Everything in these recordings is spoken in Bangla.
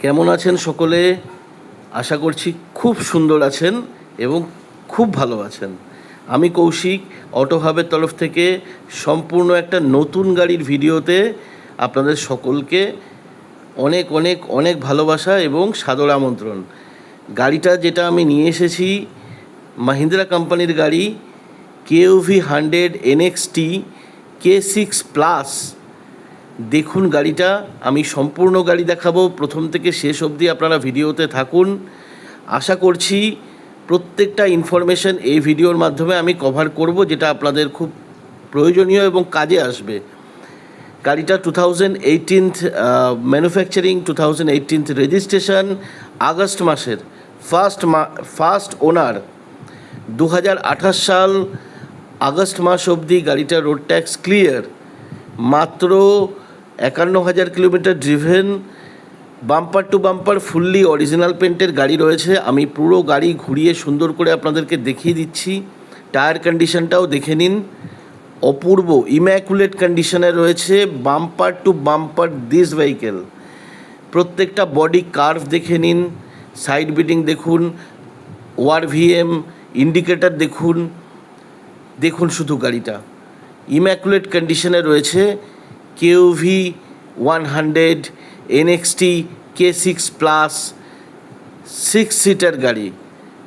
কেমন আছেন সকলে? আশা করছি খুব সুন্দর আছেন এবং খুব ভালো আছেন। আমি কৌশিক, অটো হাবের তরফ থেকে সম্পূর্ণ একটা নতুন গাড়ির ভিডিওতে আপনাদের সকলকে অনেক অনেক অনেক ভালোবাসা এবং সাদর আমন্ত্রণ। গাড়িটা যেটা আমি নিয়ে এসেছি মাহিন্দ্রা কোম্পানির গাড়ি KUV 100 NXT K6+। দেখুন গাড়িটা, আমি সম্পূর্ণ গাড়ি দেখাবো, প্রথম থেকে শেষ অবধি আপনারা ভিডিওতে থাকুন। আশা করছি প্রত্যেকটা ইনফরমেশন এই ভিডিওর মাধ্যমে আমি কভার করব, যেটা আপনাদের খুব প্রয়োজনীয় এবং কাজে আসবে। গাড়িটা 2018 ম্যানুফ্যাকচারিং, 2018 রেজিস্ট্রেশন, আগস্ট মাসের ফার্স্ট ওনার। 2028 সাল আগস্ট মাস অবধি গাড়িটা রোড ট্যাক্স ক্লিয়ার, মাত্র 51,000 kilometre driven, bumper to bumper fully original পেন্টের গাড়ি রয়েছে। আমি পুরো গাড়ি ঘুরিয়ে সুন্দর করে আপনাদেরকে দেখিয়ে দিচ্ছি। টায়ার কন্ডিশনটাও দেখে নিন, অপূর্ব ইম্যাকুলেট কন্ডিশনে রয়েছে bumper to bumper this vehicle. প্রত্যেকটা বডি কার্ভ দেখে নিন, সাইড বিটিং দেখুন, ORVM ইন্ডিকেটার দেখুন, দেখুন শুধু গাড়িটা ইম্যাকুলেট কন্ডিশনে রয়েছে। KUV 100 NXT K6+, 6 সিটার গাড়ি।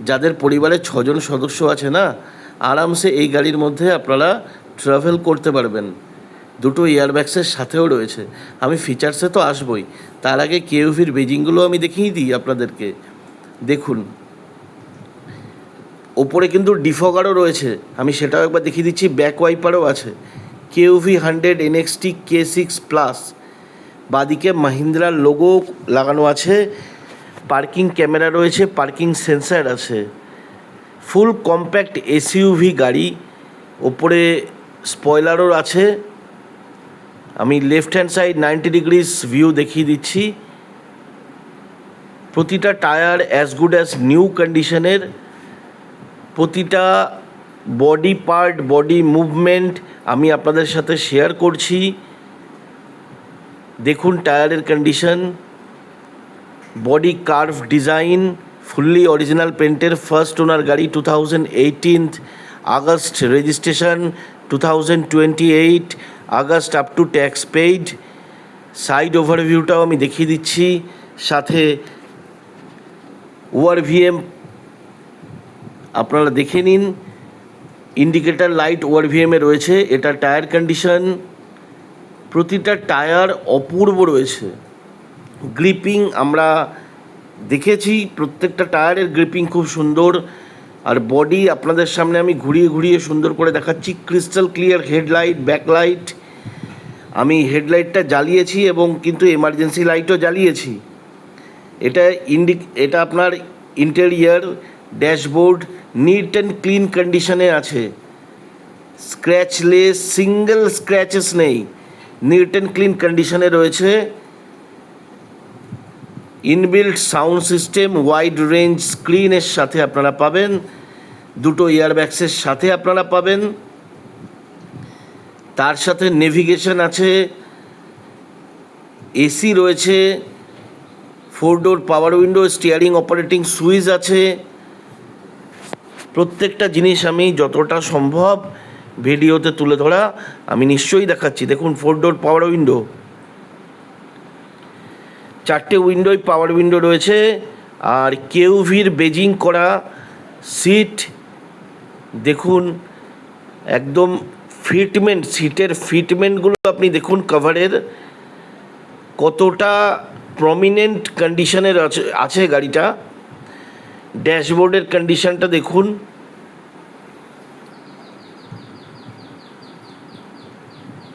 যাদের পরিবারে 6 জন সদস্য আছে না, আরামসে এই গাড়ির মধ্যে আপনারা ট্রাভেল করতে পারবেন। দুটো এয়ারব্যাগসের সাথেও রয়েছে। আমি ফিচার্সে তো আসবই, তার আগে KUVর বেজিংগুলো আমি দেখিয়ে দিই আপনাদেরকে। দেখুন, ওপরে কিন্তু ডিফগারও রয়েছে, আমি সেটাও একবার দেখিয়ে দিচ্ছি। ব্যাক ওয়াইপারও আছে। KUV 100 NXT K6+, বাদিকে মাহিন্দ্রার লোগো লাগানো আছে। পার্কিং ক্যামেরা রয়েছে, পার্কিং সেন্সার আছে। ফুল কম্প্যাক্ট SUV গাড়ি, ওপরে স্পয়লারও আছে। আমি left hand side 90 degrees view দেখিয়ে দিচ্ছি। প্রতিটা tyre as good as new কন্ডিশনের। প্রতিটা বডি পার্ট, বডি মুভমেন্ট আমি আপনাদের সাথে শেয়ার করছি। দেখুন টায়ারের condition, body curve design, fully original পেন্টের ফার্স্ট ওনার গাড়ি। 2018 August registration, 2028 August up to tax paid. Side ওভারভিউটাও আমি দেখিয়ে দিচ্ছি, সাথে ORVM আপনারা দেখে নিন। ইন্ডিকেটার লাইট ORVM-এ রয়েছে। এটা টায়ার কন্ডিশন, প্রতিটা টায়ার অপূর্ব রয়েছে। গ্রিপিং আমরা দেখেছি, প্রত্যেকটা টায়ারের গ্রিপিং খুব সুন্দর। আর বডি আপনাদের সামনে আমি ঘুরিয়ে ঘুরিয়ে সুন্দর করে দেখাচ্ছি। Crystal clear headlight, backlight. আমি হেডলাইটটা জ্বালিয়েছি এবং কিন্তু এমার্জেন্সি লাইটও জ্বালিয়েছি। এটা আপনার interior dashboard neat and clean কন্ডিশনে আছে, স্ক্র্যাচলেস, সিঙ্গেল স্ক্র্যাচেস নেই, নিট অ্যান্ড ক্লিন কন্ডিশনে রয়েছে। Inbuilt sound system, wide range স্ক্রিনের সাথে আপনারা পাবেন, দুটো ইয়ারব্যাগসের সাথে আপনারা পাবেন। তার সাথে নেভিগেশন আছে, AC রয়েছে, 4 door power window, steering operating switch আছে। প্রত্যেকটা জিনিস আমি যতটা সম্ভব ভিডিওতে তুলে ধরা আমি নিশ্চয়ই দেখাচ্ছি। দেখুন 4 ডোর পাওয়ার উইন্ডো, 4টে উইন্ডোই পাওয়ার উইন্ডো রয়েছে। আর KUVর বেজিং করা সিট দেখুন, একদম ফিটমেন্ট, সিটের ফিটমেন্টগুলো আপনি দেখুন, কভারের কতটা প্রমিনেন্ট কন্ডিশনের আছে গাড়িটা। ড্যাশবোর্ডের কন্ডিশনটা দেখুন,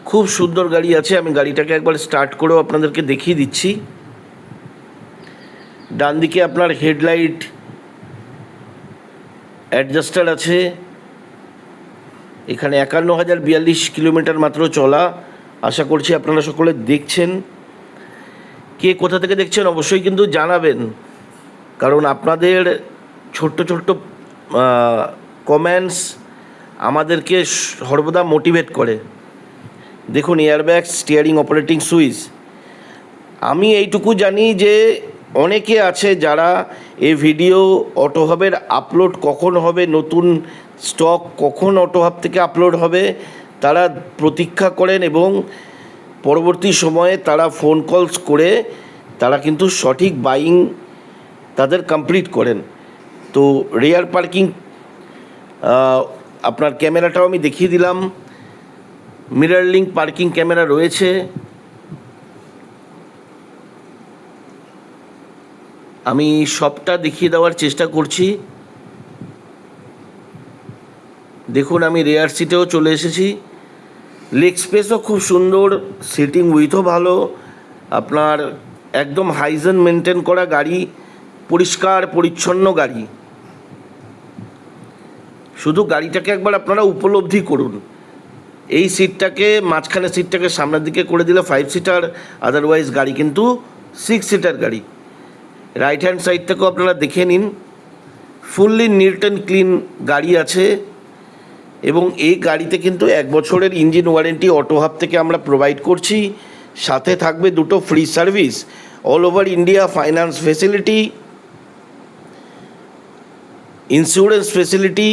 খুব সুন্দর গাড়ি আছে। আমি গাড়িটাকে একবার স্টার্ট করেও আপনাদেরকে দেখিয়ে দিচ্ছি। ডান দিকে আপনার হেডলাইট অ্যাডজাস্টার আছে। এখানে 51,042 কিলোমিটার মাত্র চলা। আশা করছি আপনারা সকলে দেখছেন। কে কোথা থেকে দেখছেন অবশ্যই কিন্তু জানাবেন, কারণ আপনাদের ছোট্ট ছোট্ট কমেন্টস আমাদেরকে সর্বদা মোটিভেট করে। দেখুন এয়ারব্যাগ, স্টিয়ারিং অপারেটিং সুইচ। আমি এইটুকু জানি যে অনেকে আছে যারা এই ভিডিও অটোহাবের আপলোড কখন হবে, নতুন স্টক কখন অটোহাব থেকে আপলোড হবে তারা প্রতীক্ষা করেন এবং পরবর্তী সময়ে তারা ফোন কলস করে তারা কিন্তু সঠিক বাইং তাদের কমপ্লিট করেন। তো রেয়ার পার্কিং আপনার ক্যামেরাটাও আমি দেখিয়ে দিলাম, মিরর লিঙ্ক পার্কিং ক্যামেরা রয়েছে। আমি সবটা দেখিয়ে দেওয়ার চেষ্টা করছি। দেখুন আমি রেয়ার সিটেও চলে এসেছি, লেগ স্পেসও খুব সুন্দর, সিটিং উইথও ভালো, আপনার একদম হাইজেন মেনটেন করা গাড়ি, পরিষ্কার পরিচ্ছন্ন গাড়ি। শুধু গাড়িটাকে একবার আপনারা উপলব্ধি করুন। এই সিটটাকে মাঝখানে সিটটাকে সামনের দিকে করে দিলে 5 সিটার, আদারওয়াইজ গাড়ি কিন্তু 6 সিটার গাড়ি। রাইট হ্যান্ড সাইড থেকেও আপনারা দেখে নিন, ফুললি নিট অ্যান্ড ক্লিন গাড়ি আছে এবং এই গাড়িতে কিন্তু 1 বছরের ইঞ্জিন ওয়ারেন্টি অটোহাব থেকে আমরা প্রোভাইড করছি। সাথে থাকবে 2টো free service, all over India finance facility, insurance facility.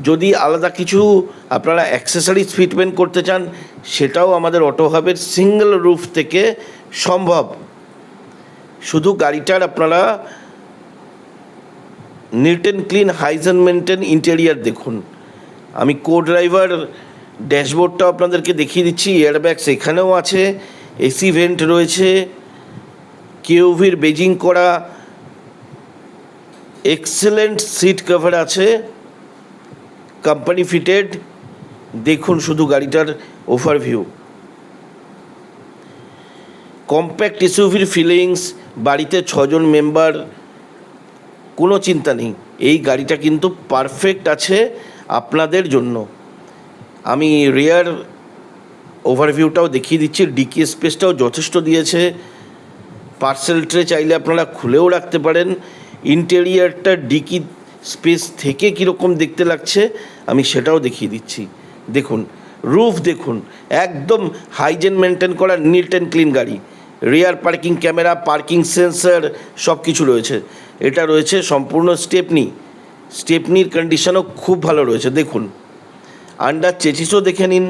যদি আলাদা কিছু আপনারা অ্যাক্সেসরিজ ফিটমেন্ট করতে চান সেটাও আমাদের অটোহাবের সিঙ্গেল রুফ থেকে সম্ভব। শুধু গাড়িটার আপনারা neat and clean hygiene maintain interior দেখুন। আমি কো ড্রাইভার ড্যাশবোর্ডটাও আপনাদেরকে দেখিয়ে দিচ্ছি, এয়ারব্যাগস এখানেও আছে, এসি ভেন্ট রয়েছে, কেওভির বেজিং করা এক্সেলেন্ট সিট কভার আছে, কোম্পানি ফিটেড। দেখুন শুধু গাড়িটার ওভারভিউ, কম্প্যাক্ট এসইউভির ফিলিংস, বাড়িতে 6 জন মেম্বার, কোনো চিন্তা নেই, এই গাড়িটা কিন্তু পারফেক্ট আছে আপনাদের জন্য। আমি রেয়ার ওভারভিউটাও দেখিয়ে দিচ্ছি, ডিকি স্পেসটাও যথেষ্ট দিয়েছে, পার্সেল ট্রে চাইলে আপনারা খুলেও রাখতে পারেন। ইন্টেরিয়ারটা ডিকি স্পেস থেকে কীরকম দেখতে লাগছে আমি সেটাও দেখিয়ে দিচ্ছি। দেখুন রুফ, দেখুন একদম হাইজেন মেনটেন করা নিট অ্যান্ড ক্লিন গাড়ি। Rare parking camera, parking sensor সব কিছু রয়েছে। এটা রয়েছে সম্পূর্ণ স্টেপনির কন্ডিশনও খুব ভালো রয়েছে। দেখুন আন্ডার চেসিসও দেখে নিন।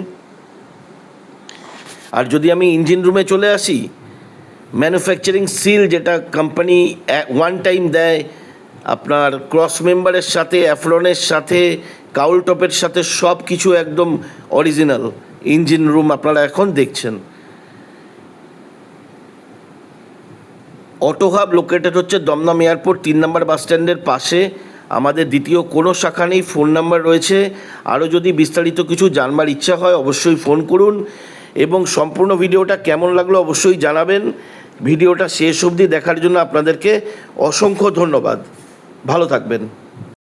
আর যদি আমি ইঞ্জিন রুমে চলে আসি, ম্যানুফ্যাকচারিং সিল যেটা কোম্পানি ওয়ান টাইম দেয় আপনার ক্রস মেম্বারের সাথে, অ্যাফ্রনের সাথে, কাউল টপের সাথে, সব কিছু একদম অরিজিনাল ইঞ্জিন রুম আপনারা এখন দেখছেন। অটোহাব লোকেটেড হচ্ছে দমদম এয়ারপোর্ট 3 নম্বর বাস স্ট্যান্ডের পাশে। আমাদের দ্বিতীয় কোনো শাখা নেই, ফোন নাম্বার রয়েছে। আরও যদি বিস্তারিত কিছু জানবার ইচ্ছা হয় অবশ্যই ফোন করুন এবং সম্পূর্ণ ভিডিওটা কেমন লাগলো অবশ্যই জানাবেন। ভিডিওটা শেষ অবধি দেখার জন্য আপনাদেরকে অসংখ্য ধন্যবাদ। ভালো থাকবেন।